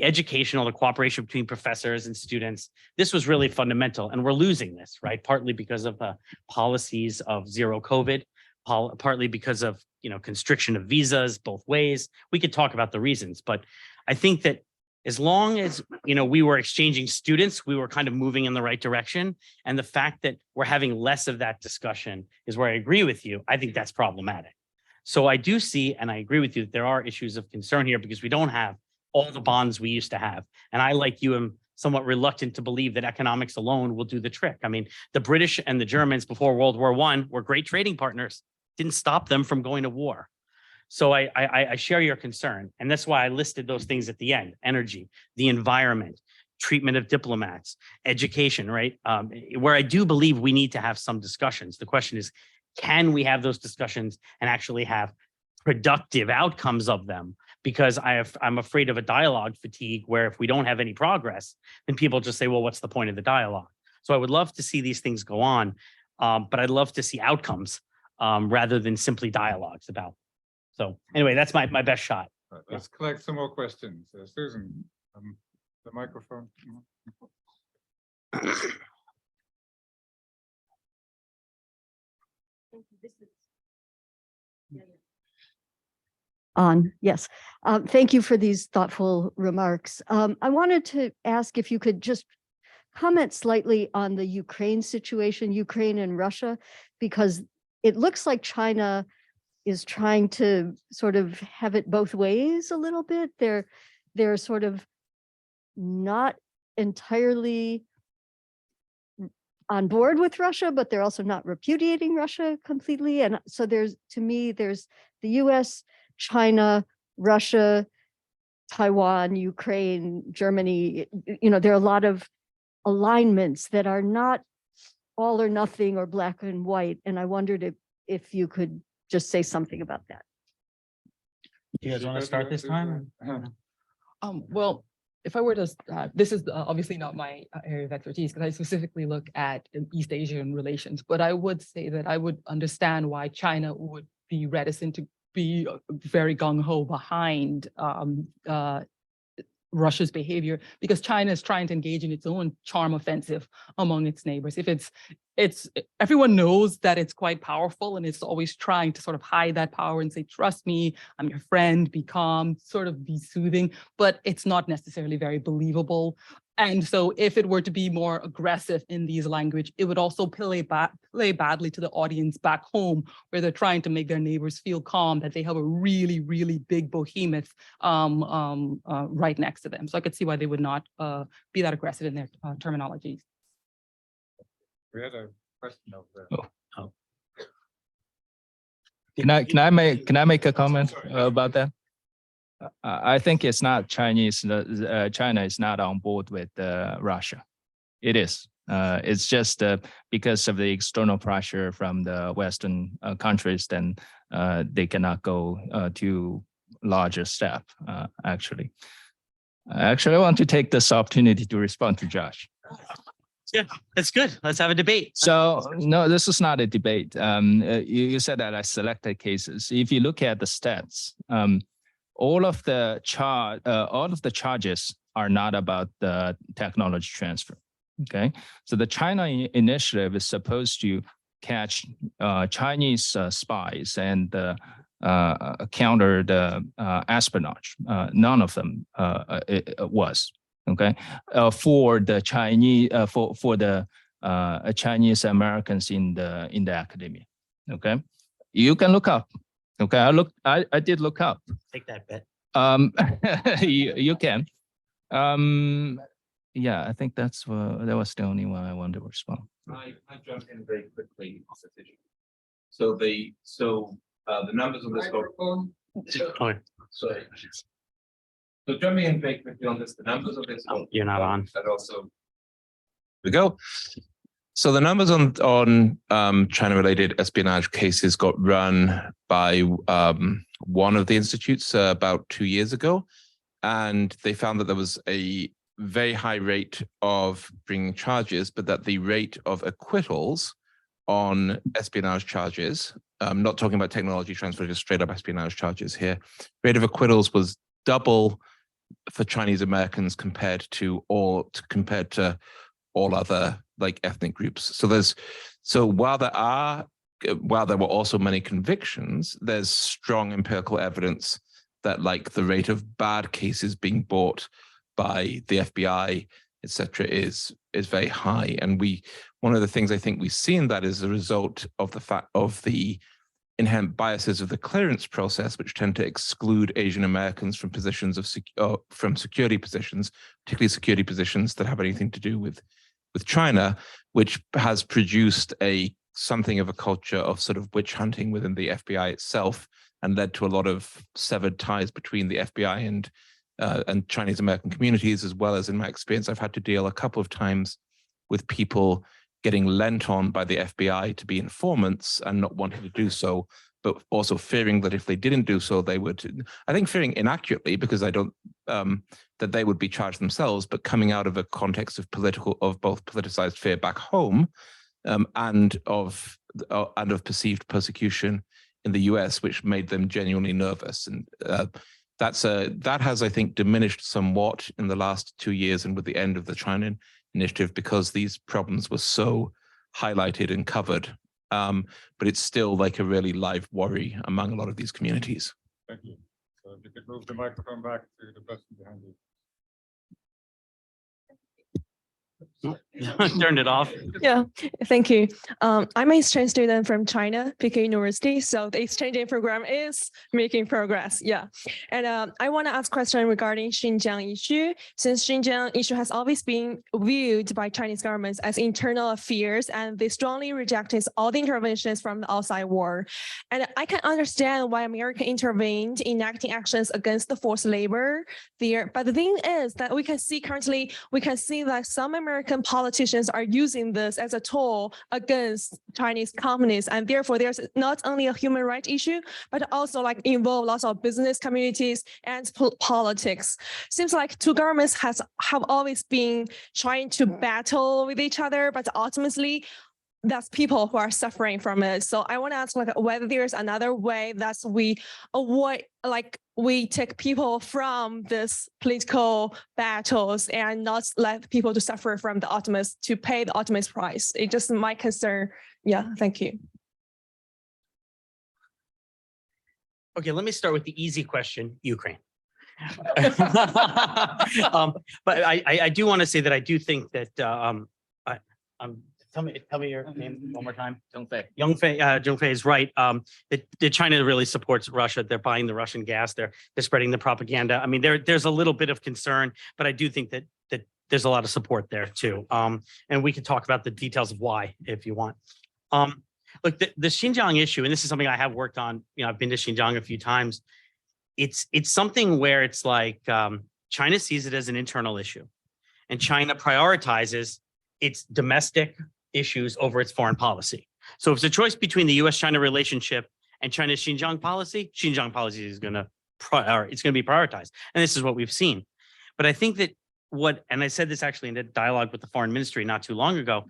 [SPEAKER 2] educational, the cooperation between professors and students, this was really fundamental. And we're losing this, right? Partly because of the policies of zero COVID, partly because of, constriction of visas both ways. We could talk about the reasons, but I think that as long as, we were exchanging students, we were kind of moving in the right direction. And the fact that we're having less of that discussion is where I agree with you. I think that's problematic. So I do see, and I agree with you, that there are issues of concern here because we don't have all the bonds we used to have. And I, like you, am somewhat reluctant to believe that economics alone will do the trick. I mean, the British and the Germans before World War I were great trading partners, didn't stop them from going to war. So I share your concern. And that's why I listed those things at the end: energy, the environment, treatment of diplomats, education, right? Where I do believe we need to have some discussions. The question is, can we have those discussions and actually have productive outcomes of them? Because I'm afraid of a dialogue fatigue where if we don't have any progress, then people just say, well, what's the point of the dialogue? So I would love to see these things go on, but I'd love to see outcomes rather than simply dialogues about. So anyway, that's my best shot.
[SPEAKER 1] Right, let's collect some more questions. Susan, the microphone.
[SPEAKER 6] Yes. Thank you for these thoughtful remarks. I wanted to ask if you could just comment slightly on the Ukraine situation, Ukraine and Russia, because it looks like China is trying to sort of have it both ways a little bit. They're sort of not entirely on board with Russia, but they're also not repudiating Russia completely. And so there's the U.S., China, Russia, Taiwan, Ukraine, Germany, there are a lot of alignments that are not all or nothing or black and white. And I wondered if you could just say something about that.
[SPEAKER 2] You guys want to start this time?
[SPEAKER 3] Well, if I were to, this is obviously not my area of expertise because I specifically look at East Asian relations, but I would say that I would understand why China would be reticent to be very gung-ho behind Russia's behavior, because China is trying to engage in its own charm offensive among its neighbors. If everyone knows that it's quite powerful, and it's always trying to sort of hide that power and say, trust me, I'm your friend, be calm, sort of be soothing, but it's not necessarily very believable. And so if it were to be more aggressive in these language, it would also play badly to the audience back home, where they're trying to make their neighbors feel calm, that they have a really, really big behemoth right next to them. So I could see why they would not be that aggressive in their terminologies.
[SPEAKER 1] We had a question over there.
[SPEAKER 4] Oh. Can I make a comment about that? I think it's not Chinese. China is not on board with Russia. It is. It's just because of the external pressure from the Western countries, then they cannot go to larger step. Actually, I want to take this opportunity to respond to Josh.
[SPEAKER 2] That's good. Let's have a debate.
[SPEAKER 4] So no, this is not a debate. You said that I selected cases. If you look at the stats, all of the charges are not about the technology transfer. Okay, so the China initiative is supposed to catch Chinese spies and counter the espionage. None of them it was. Okay, for the Chinese for the Chinese Americans in the academia. Okay, you can look up. Okay, I did look up.
[SPEAKER 2] Take that bet.
[SPEAKER 4] You can. Yeah, I think that was the only one I wanted to respond.
[SPEAKER 7] I jump in very quickly on this issue. So the numbers on this sorry. So jumping in very quickly on this, the numbers of this.
[SPEAKER 2] You're not on.
[SPEAKER 7] That also. We go. So the numbers on China-related espionage cases got run by one of the institutes about 2 years ago, and they found that there was a very high rate of bringing charges, but that the rate of acquittals on espionage charges, not talking about technology transfer, just straight up espionage charges here, rate of acquittals was double for Chinese Americans compared to all other like ethnic groups. So while there were also many convictions, there's strong empirical evidence that like the rate of bad cases being brought by the FBI, etc., is very high. And one of the things I think we see in that is a result of the fact of the inherent biases of the clearance process, which tend to exclude Asian Americans from positions from security positions, particularly security positions that have anything to do with China, which has produced something of a culture of sort of witch hunting within the FBI itself, and led to a lot of severed ties between the FBI and Chinese American communities, as well as, in my experience, I've had to deal a couple of times with people getting lent on by the FBI to be informants and not wanting to do so, but also fearing that if they didn't do so, they would, I think fearing inaccurately, because I don't, that they would be charged themselves, but coming out of a context of both politicized fear back home and of perceived persecution in the US, which made them genuinely nervous. And that has, I think, diminished somewhat in the last 2 years and with the end of the China initiative, because these problems were so highlighted and covered. But it's still like a really live worry among a lot of these communities.
[SPEAKER 1] Thank you. So if you could move the microphone back to the person behind you.
[SPEAKER 2] Turned it off.
[SPEAKER 8] Yeah, thank you. I'm an exchange student from China, Peking University. So the exchanging program is making progress. Yeah. And I want to ask a question regarding Xinjiang issue. Since Xinjiang issue has always been viewed by Chinese governments as internal affairs, and they strongly rejected all the interventions from the outside world. And I can understand why America intervened in enacting actions against the forced labor there. But the thing is that we can see that some American politicians are using this as a tool against Chinese companies, and therefore there's not only a human rights issue, but also like involve lots of business communities and politics. Seems like two governments have always been trying to battle with each other, but ultimately that's people who are suffering from it. So I want to ask like whether there's another way that we avoid, like we take people from this political battles and not let people to suffer from the ultimate, to pay the ultimate price. It just my concern. Yeah, thank you.
[SPEAKER 2] Okay, let me start with the easy question, Ukraine. But I do want to say that I do think that Tell me your name one more time. Tengfei is right. That China really supports Russia. They're buying the Russian gas. They're spreading the propaganda. I mean, there's a little bit of concern, but I do think that there's a lot of support there too. And we can talk about the details of why if you want. Look, the Xinjiang issue, and this is something I have worked on. You know, I've been to Xinjiang a few times. It's something where it's like China sees it as an internal issue, and China prioritizes its domestic issues over its foreign policy. So if it's a choice between the U.S. China relationship and China's Xinjiang policy is going to be prioritized. And this is what we've seen. But I think that and I said this actually in a dialogue with the foreign ministry not too long ago,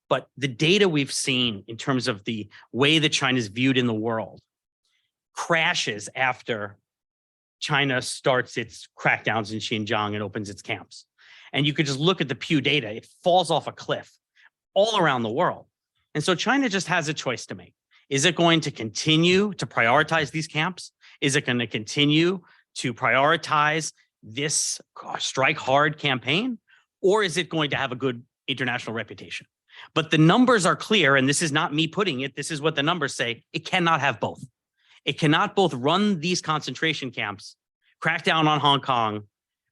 [SPEAKER 2] but the data we've seen in terms of the way that China is viewed in the world crashes after China starts its crackdowns in Xinjiang and opens its camps. And you could just look at the Pew data, it falls off a cliff all around the world. And so China just has a choice to make. Is it going to continue to prioritize these camps? Is it going to continue to prioritize this strike hard campaign? Or is it going to have a good international reputation? But the numbers are clear, and this is not me putting it, this is what the numbers say. It cannot have both. It cannot both run these concentration camps, crack down on Hong Kong,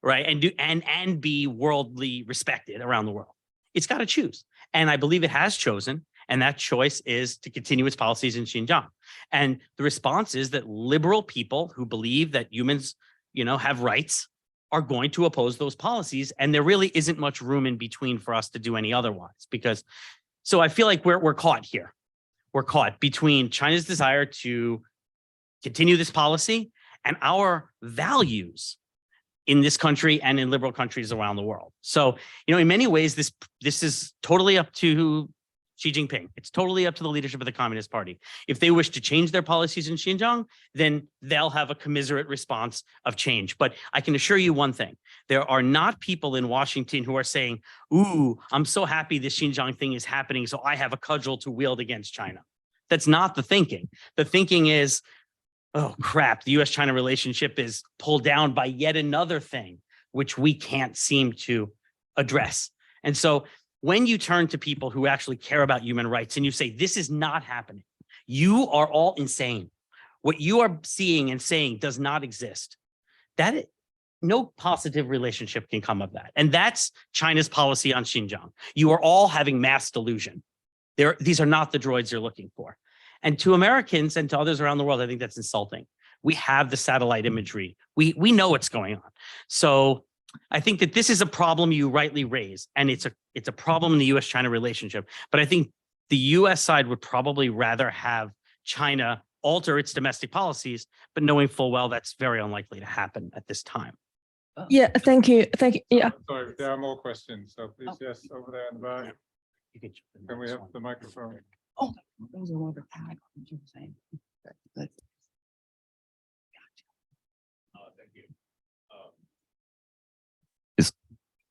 [SPEAKER 2] right, and be worldly respected around the world. It's got to choose. And I believe it has chosen, and that choice is to continue its policies in Xinjiang. And the response is that liberal people who believe that humans, have rights are going to oppose those policies. And there really isn't much room in between for us to do any otherwise, so I feel like we're caught here. We're caught between China's desire to continue this policy and our values in this country and in liberal countries around the world. So, in many ways, this is totally up to Xi Jinping. It's totally up to the leadership of the Communist Party. If they wish to change their policies in Xinjiang, then they'll have a commiserate response of change. But I can assure you one thing, there are not people in Washington who are saying, ooh, I'm so happy this Xinjiang thing is happening, so I have a cudgel to wield against China. That's not the thinking. The thinking is, oh crap, the U.S. China relationship is pulled down by yet another thing, which we can't seem to address. And so when you turn to people who actually care about human rights and you say, this is not happening, you are all insane. What you are seeing and saying does not exist. No positive relationship can come of that. And that's China's policy on Xinjiang. You are all having mass delusion. These are not the droids you're looking for. And to Americans and to others around the world, I think that's insulting. We have the satellite imagery. We know what's going on. So I think that this is a problem you rightly raise, and it's a problem in the U.S. China relationship. But I think the U.S. side would probably rather have China alter its domestic policies, but knowing full well that's very unlikely to happen at this time.
[SPEAKER 8] Yeah, thank you. Yeah.
[SPEAKER 1] Sorry, there are more questions. So please, yes, over there in the back.
[SPEAKER 2] You can jump in
[SPEAKER 1] Can we
[SPEAKER 2] this
[SPEAKER 1] have
[SPEAKER 2] one.
[SPEAKER 1] the microphone?
[SPEAKER 3] Oh, those are more of a tag. What you were saying. Good.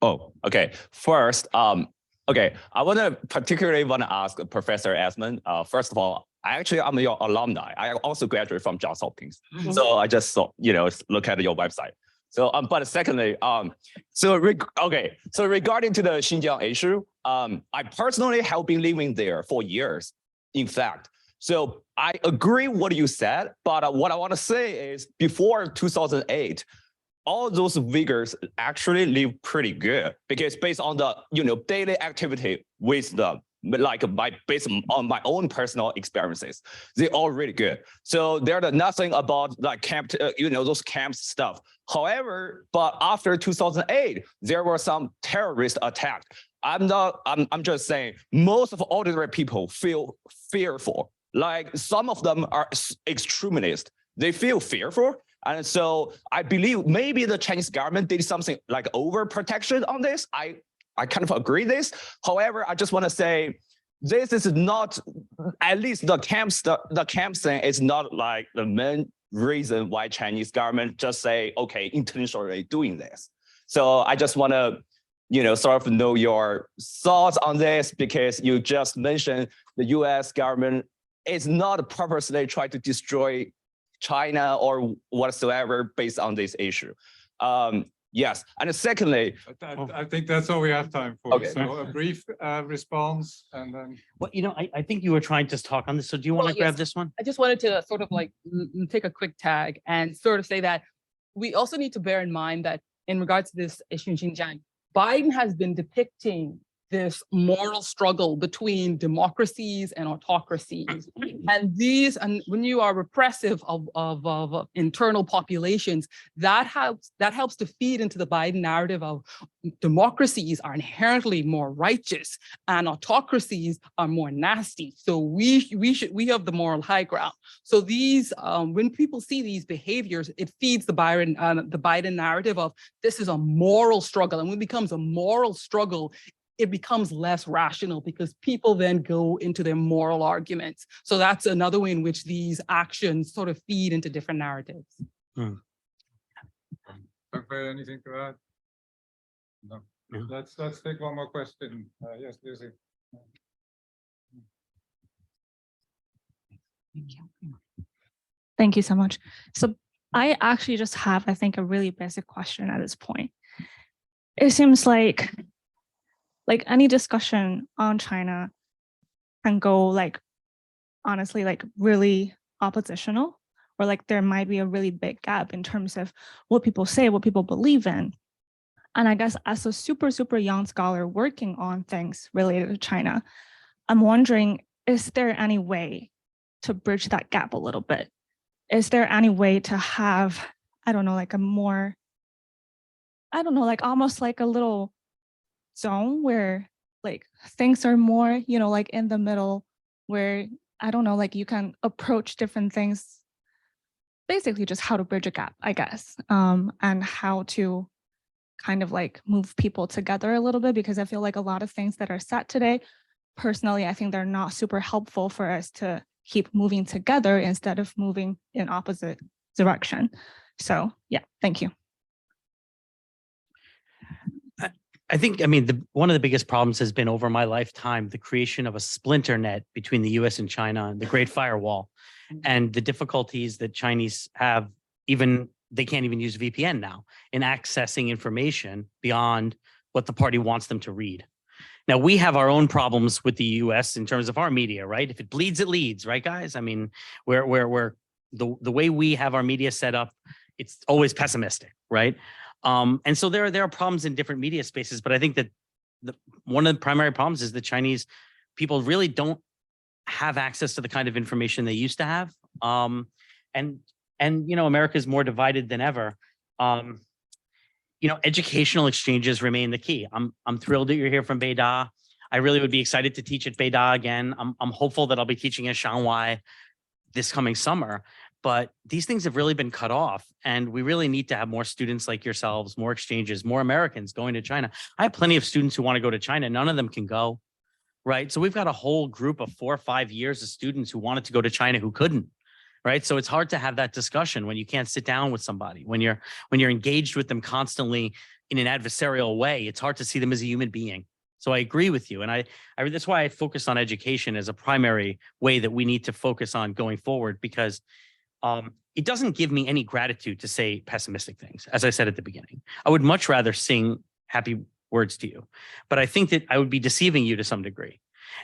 [SPEAKER 9] Oh, okay. First, okay, I particularly want to ask Professor Eisenman. First of all, I'm your alumni. I also graduated from Johns Hopkins. So I just saw, look at your website. So, but secondly, so regarding to the Xinjiang issue, I personally have been living there for years, in fact. So I agree what you said, but what I want to say is before 2008, all those figures actually live pretty good because based on the daily activity with them, based on my own personal experiences, they're all really good. So there's nothing about like camp, those camp stuff. However, but after 2008, there were some terrorist attacks. I'm just saying most of ordinary people feel fearful. Like some of them are extremists. They feel fearful. And so I believe maybe the Chinese government did something like overprotection on this. I kind of agree this. However, I just want to say this is not, at least the camp thing is not like the main reason why Chinese government just say, okay, intentionally doing this. So I just want to, sort of know your thoughts on this because you just mentioned the U.S. government is not purposely trying to destroy China or whatsoever based on this issue. Yes, and secondly,
[SPEAKER 1] I think that's all we have time for.
[SPEAKER 9] Okay.
[SPEAKER 1] So a brief response and then.
[SPEAKER 2] Well, I think you were trying to talk on this. So do you want to grab this one?
[SPEAKER 3] I just wanted to sort of like take a quick tag and sort of say that we also need to bear in mind that in regards to this issue in Xinjiang, Biden has been depicting this moral struggle between democracies and autocracies. And when you are repressive of internal populations, that helps to feed into the Biden narrative of democracies are inherently more righteous and autocracies are more nasty. So we have the moral high ground. So these, when people see these behaviors, it feeds the Biden narrative of this is a moral struggle. And when it becomes a moral struggle, it becomes less rational because people then go into their moral arguments. So that's another way in which these actions sort of feed into different narratives.
[SPEAKER 1] Tengfei, anything to add? No.
[SPEAKER 2] No.
[SPEAKER 1] Let's take one more question. Yes, Lucy.
[SPEAKER 10] Thank you so much. So I actually just have, I think, a really basic question at this point. It seems like any discussion on China can go honestly, really oppositional, or there might be a really big gap in terms of what people say, what people believe in. And I guess as a super, super young scholar working on things related to China, I'm wondering, is there any way to bridge that gap a little bit? Is there any way to have, I don't know, a more, I don't know, almost like a little zone where things are more, in the middle, where, I don't know, you can approach different things, basically just how to bridge a gap, I guess, and how to kind of move people together a little bit, because I feel like a lot of things that are said today, personally, I think they're not super helpful for us to keep moving together instead of moving in opposite direction. So yeah, thank you.
[SPEAKER 2] I think, one of the biggest problems has been over my lifetime, the creation of a splinter net between the US and China and the Great Firewall, and the difficulties that Chinese have, they can't even use VPN now, in accessing information beyond what the party wants them to read. Now, we have our own problems with the US in terms of our media, right? If it bleeds, it leads, right, guys? We're the way we have our media set up, it's always pessimistic, right? And so there are problems in different media spaces, but I think that one of the primary problems is that Chinese people really don't have access to the kind of information they used to have. And America is more divided than ever. Educational exchanges remain the key. I'm thrilled that you're here from Beida. I really would be excited to teach at Beida again. I'm hopeful that I'll be teaching at Shanghai this coming summer. But these things have really been cut off, and we really need to have more students like yourselves, more exchanges, more Americans going to China. I have plenty of students who want to go to China. None of them can go, right? So we've got a whole group of 4 or 5 years of students who wanted to go to China who couldn't, right? So it's hard to have that discussion when you can't sit down with somebody, when you're engaged with them constantly in an adversarial way. It's hard to see them as a human being. So I agree with you. And I that's why I focus on education as a primary way that we need to focus on going forward, because it doesn't give me any gratitude to say pessimistic things. As I said at the beginning, I would much rather sing happy words to you, but I think that I would be deceiving you to some degree.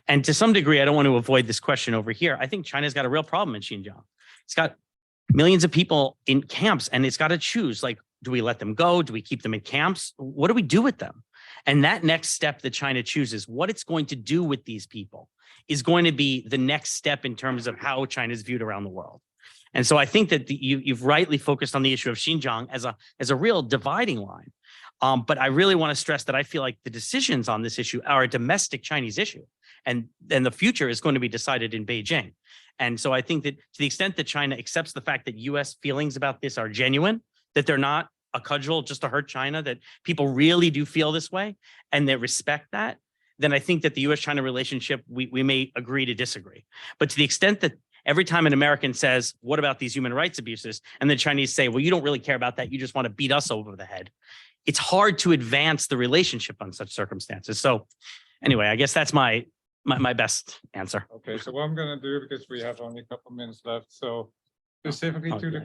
[SPEAKER 2] And to some degree, I don't want to avoid this question over here. I think China's got a real problem in Xinjiang. It's got millions of people in camps, and it's got to choose, do we let them go? Do we keep them in camps? What do we do with them? And that next step that China chooses, what it's going to do with these people, is going to be the next step in terms of how China is viewed around the world. And so I think that you've rightly focused on the issue of Xinjiang as a real dividing line. But I really want to stress that I feel like the decisions on this issue are a domestic Chinese issue, and the future is going to be decided in Beijing. And so I think that to the extent that China accepts the fact that US feelings about this are genuine, that they're not a cudgel just to hurt China, that people really do feel this way and they respect that, then I think that the US China relationship, we may agree to disagree. But to the extent that every time an American says, what about these human rights abuses? And the Chinese say, well, you don't really care about that. You just want to beat us over the head. It's hard to advance the relationship on such circumstances. So anyway, I guess that's my best answer.
[SPEAKER 1] Okay, so what I'm going to do, because we have only a couple minutes left, so specifically to the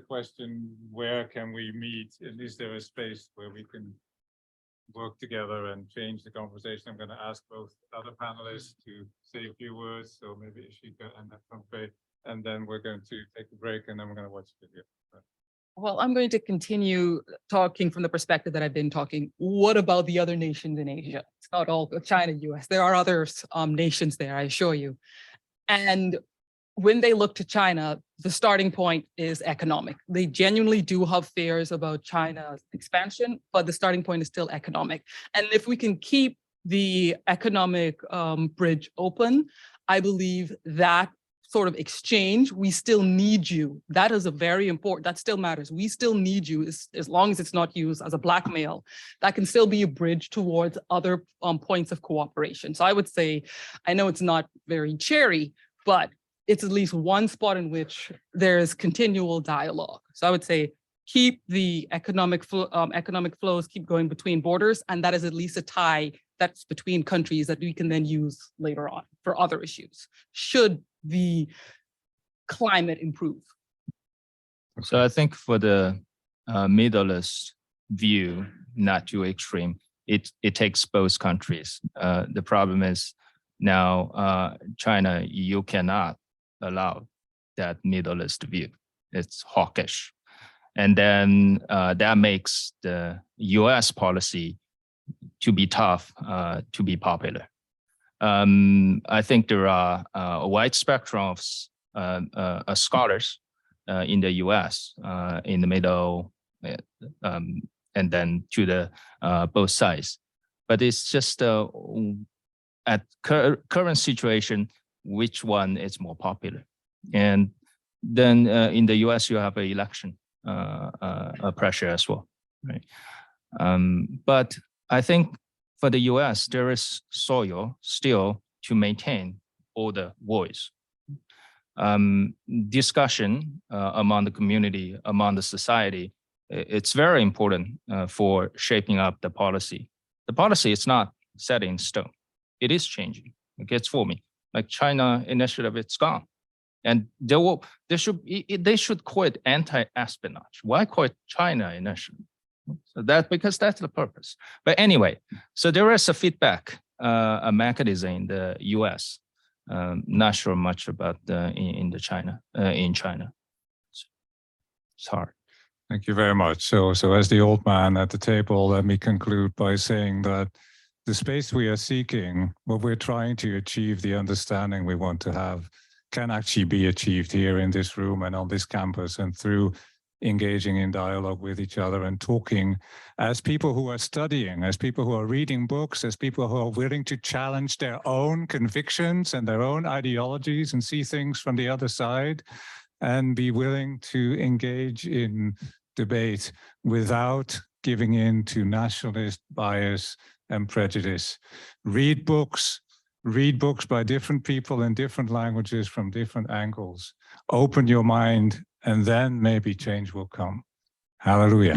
[SPEAKER 1] question, where can we meet? At least there is space where we can work together and change the conversation. I'm going to ask both other panelists to say a few words, so maybe Isheika and then Tengfei, and then we're going to take a break, and then we're going to watch the video.
[SPEAKER 3] Well, I'm going to continue talking from the perspective that I've been talking. What about the other nations in Asia? It's not all China, US. There are other nations there, I assure you. And when they look to China, the starting point is economic. They genuinely do have fears about China's expansion, but the starting point is still economic. And if we can keep the economic bridge open, I believe that sort of exchange, we still need you. That is a very important, that still matters. We still need you as long as it's not used as a blackmail. That can still be a bridge towards other points of cooperation. So I would say, I know it's not very cherry, but it's at least one spot in which there is continual dialogue. So I would say keep the economic flows keep going between borders, and that is at least a tie that's between countries that we can then use later on for other issues, should the climate improve.
[SPEAKER 4] So I think for the Middle East view, not too extreme, it takes both countries. The problem is now China, you cannot allow that Middle East view. It's hawkish. And then that makes the US policy to be tough, to be popular. I think there are a wide spectrum of scholars in the US, in the middle, and then to the both sides. But it's just at current situation, which one is more popular. And then in the US, you have an election pressure as well, right? But I think for the US, there is soil still to maintain all the voice. Discussion among the community, among the society, it's very important for shaping up the policy. The policy is not set in stone. It is changing. It gets forming. Like China initiative, it's gone. And they should call it anti-espionage. Why call it China initiative? So because that's the purpose. But anyway, so there is a feedback a mechanism in the US. Not sure much about in China. It's hard.
[SPEAKER 1] Thank you very much. So as the old man at the table, let me conclude by saying that the space we are seeking, what we're trying to achieve, the understanding we want to have, can actually be achieved here in this room and on this campus, and through engaging in dialogue with each other and talking as people who are studying, as people who are reading books, as people who are willing to challenge their own convictions and their own ideologies and see things from the other side, and be willing to engage in debate without giving in to nationalist bias and prejudice. Read books by different people in different languages from different angles. Open your mind, and then maybe change will come. Hallelujah.